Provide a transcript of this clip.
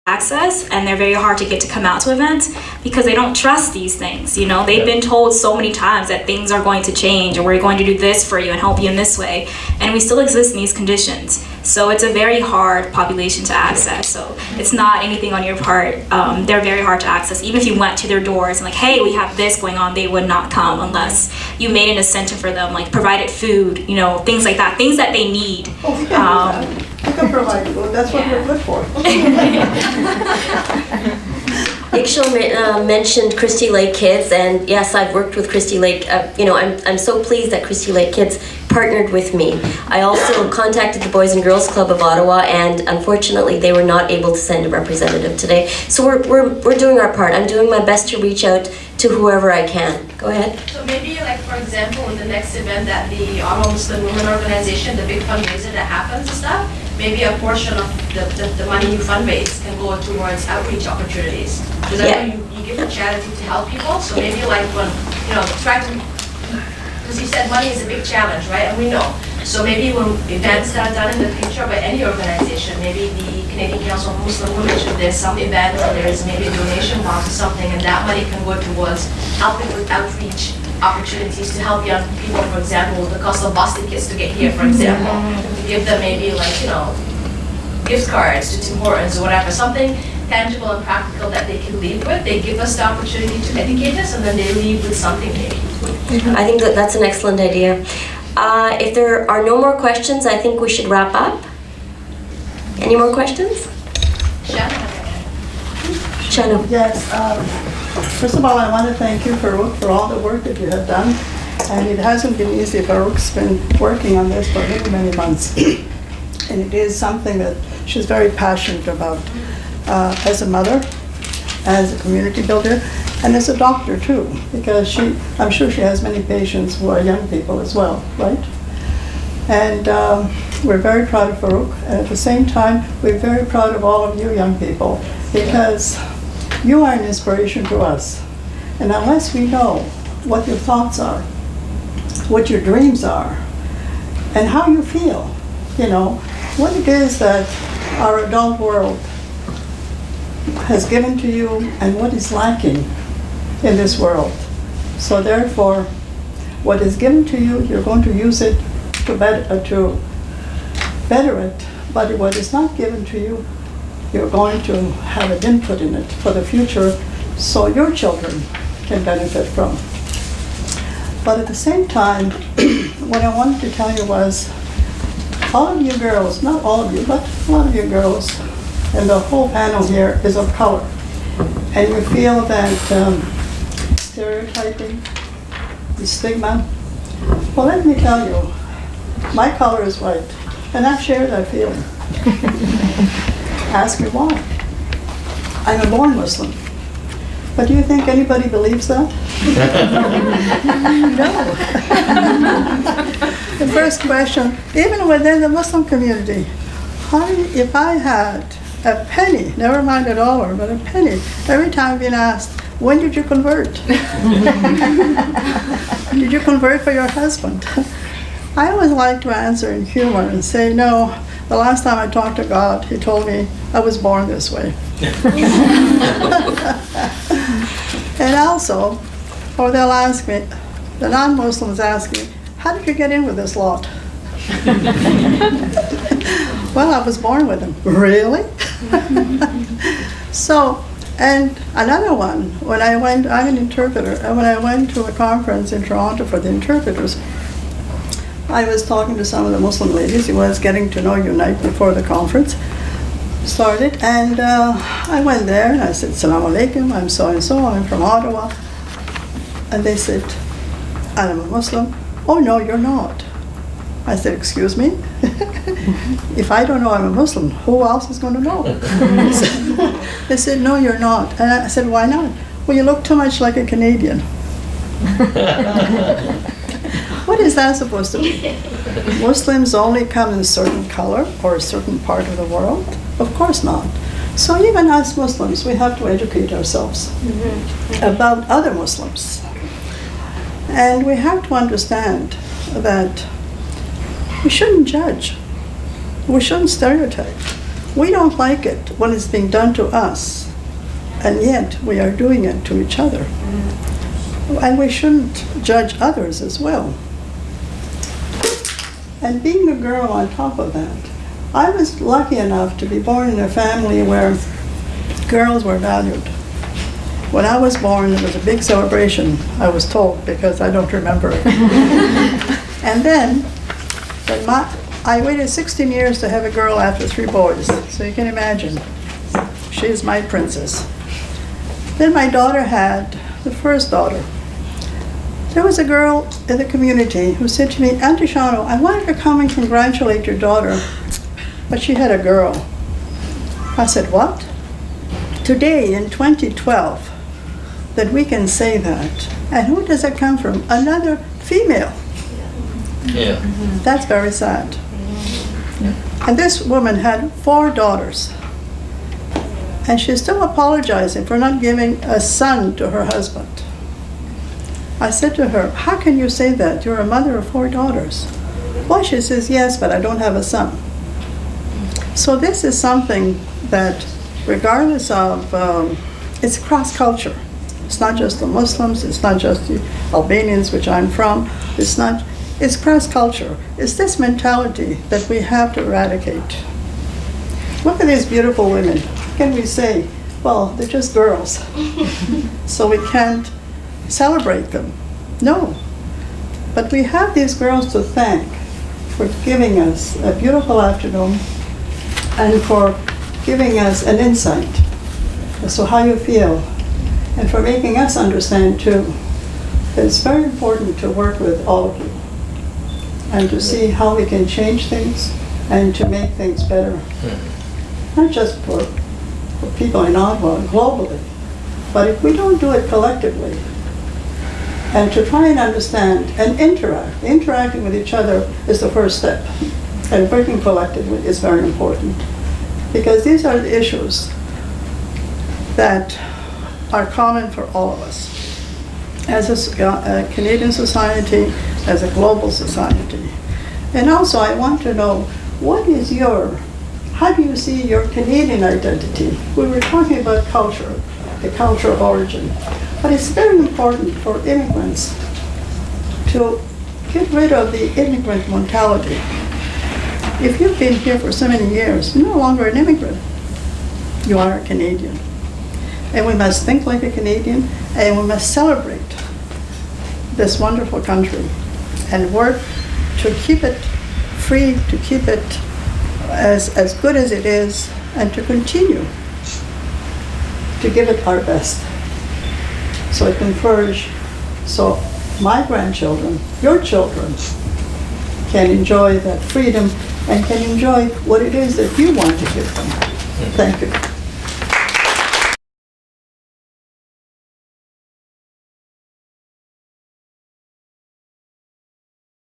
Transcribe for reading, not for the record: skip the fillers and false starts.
access, and they're very hard to get to come out to events because they don't trust these things. You know, they've been told so many times that things are going to change and we're going to do this for you and help you in this way, and we still exist in these conditions. So it's a very hard population to access. So it's not anything on your part. They're very hard to access. Even if you went to their doors and like, hey, we have this going on, they would not come unless you made an incentive for them, like provided food, you know, things like that, things that they need. Oh, we can do that. We can provide food. That's what we're good for. Ikshal mentioned Christie Lake Kids, and yes, I've worked with Christie Lake. I'm so pleased that Christie Lake Kids partnered with me. I also contacted the Boys and Girls Club of Ottawa, and unfortunately they were not able to send a representative today. So we're doing our part. I'm doing my best to reach out to whoever I can. Go ahead. So maybe, like, for example, in the next event that the Ottawa Muslim Women Organization, the big fundraiser that happens and stuff, maybe a portion of the money you fundraise can go towards outreach opportunities. Because I know you give to charity to help people, so maybe like when, try to, because you said money is a big challenge, right? And we know. So maybe when events that are done in the future by any organization, maybe the Canadian Council of Muslim Women, if there's some event or there's maybe a donation box or something, and that money can go towards helping with outreach opportunities to help young people, for example, the cost of busing kids to get here, for example, to give them maybe like, gift cards to Tim Hortons or whatever, something tangible and practical that they can leave with. They give us the opportunity to educate us, and then they leave with something maybe. I think that's an excellent idea. If there are no more questions, I think we should wrap up. Any more questions? Shannon. Yes. First of all, I want to thank you, Farouk, for all the work that you have done. And it hasn't been easy. Farouk's been working on this for many, many months. And it is something that she's very passionate about as a mother, as a community builder, and as a doctor too, because I'm sure she has many patients who are young people as well, right? And we're very proud of Farouk, and at the same time, we're very proud of all of you young people, because you are an inspiration to us. And unless we know what your thoughts are, what your dreams are, and how you feel, what it is that our adult world has given to you and what is lacking in this world. So therefore, what is given to you, you're going to use it to better it, but what is not given to you, you're going to have an input in it for the future so your children can benefit from. But at the same time, what I wanted to tell you was, all of you girls, not all of you, but a lot of you girls, and the whole panel here is of color. And you feel that stereotyping, the stigma. Well, let me tell you, my color is white, and I share that feeling. Ask me why. I'm a born Muslim. But do you think anybody believes that? No. The first question, even within the Muslim community, if I had a penny, never mind a dollar, but a penny, every time being asked, when did you convert? Did you convert for your husband? I always like to answer in humor and say, no, the last time I talked to God, he told me I was born this way. And also, or they'll ask me, the non-Muslims ask me, how did you get in with this lot? Well, I was born with them. Really? So, and another one, I'm an interpreter, and when I went to a conference in Toronto for the interpreters, I was talking to some of the Muslim ladies. It was getting to know you night before the conference started, and I went there and I said, Assalamu alaikum, I'm so-and-so, I'm from Ottawa. And they said, I'm a Muslim. Oh, no, you're not. I said, excuse me? If I don't know I'm a Muslim, who else is going to know? They said, no, you're not. And I said, why not? Well, you look too much like a Canadian. What is that supposed to be? Muslims only come in a certain color or a certain part of the world? Of course not. So even us Muslims, we have to educate ourselves about other Muslims. And we have to understand that we shouldn't judge. We shouldn't stereotype. We don't like it when it's being done to us, and yet we are doing it to each other. And we shouldn't judge others as well. And being a girl on top of that, I was lucky enough to be born in a family where girls were valued. When I was born, it was a big celebration, I was told, because I don't remember it. And then, I waited 16 years to have a girl after 3 boys, so you can imagine. She's my princess. Then my daughter had the first daughter. There was a girl in the community who said to me, Auntie Shano, I wanted to come and congratulate your daughter, but she had a girl. I said, what? Today, in 2012, that we can say that. And who does that come from? Another female. Yeah. That's very sad. And this woman had 4 daughters. And she's still apologizing for not giving a son to her husband. I said to her, how can you say that? You're a mother of 4 daughters. Well, she says, yes, but I don't have a son. So this is something that, regardless of, it's cross-culture. It's not just the Muslims, it's not just the Albanians, which I'm from. It's cross-culture. It's this mentality that we have to eradicate. Look at these beautiful women. Can we say, well, they're just girls, so we can't celebrate them? No. But we have these girls to thank for giving us a beautiful afternoon and for giving us an insight as to how you feel, and for making us understand too that it's very important to work with all of you and to see how we can change things and to make things better. Not just for people in Ottawa, globally, but if we don't do it collectively, and to try and understand and interact. Interacting with each other is the first step, and working collectively is very important, because these are the issues that are common for all of us, as a Canadian society, as a global society. And also I want to know, how do you see your Canadian identity? We were talking about culture, the culture of origin. But it's very important for immigrants to get rid of the immigrant mentality. If you've been here for so many years, you're no longer an immigrant. You are a Canadian. And we must think like a Canadian, and we must celebrate this wonderful country and work to keep it free, to keep it as good as it is, and to continue to give it our best, so it can flourish, so my grandchildren, your children, can enjoy that freedom and can enjoy what it is that you want to give them. Thank you.